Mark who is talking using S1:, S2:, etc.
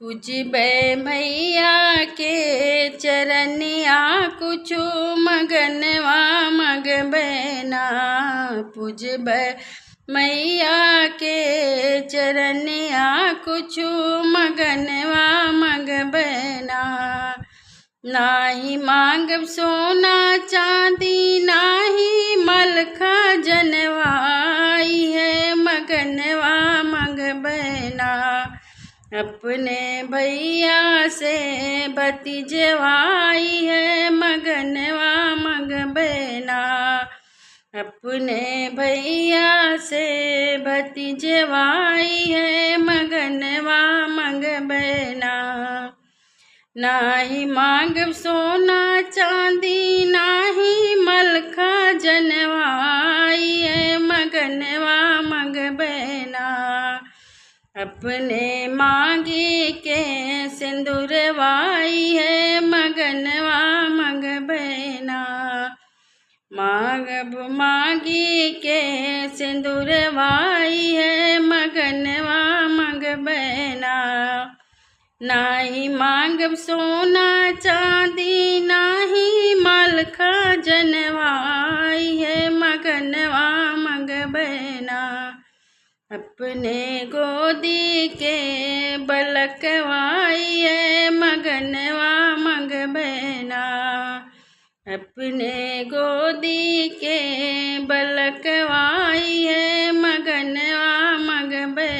S1: पूजबे मैया के चरनिया कुछु मगनवा मगबे ना। पूजबे मैया के चरनिया कुछु मगनवा मगबे ना। नाही मांगब सोना चांदी नाही मलखा जनवाई है मगनवा मगबे ना। अपने भैया से भतीजवाई है मगनवा मगबे ना। अपने भैया से भतीजवाई है मगनवा मगबे ना। नाही मांगब सोना चांदी नाही मलखा जनवाई है मगनवा मगबे ना। अपने मांगी के सिंदूरवाई है मगनवा मगबे ना। मांगी के सिंदूरवाई है मगनवा मगबे ना। नाही मांगब सोना चांदी नाही मलखा जनवाई है मगनवा मगबे ना। अपने गोदी के बलकवाई है मगनवा मगबे ना। अपने गोदी के बलकवाई है मगनवा मगबे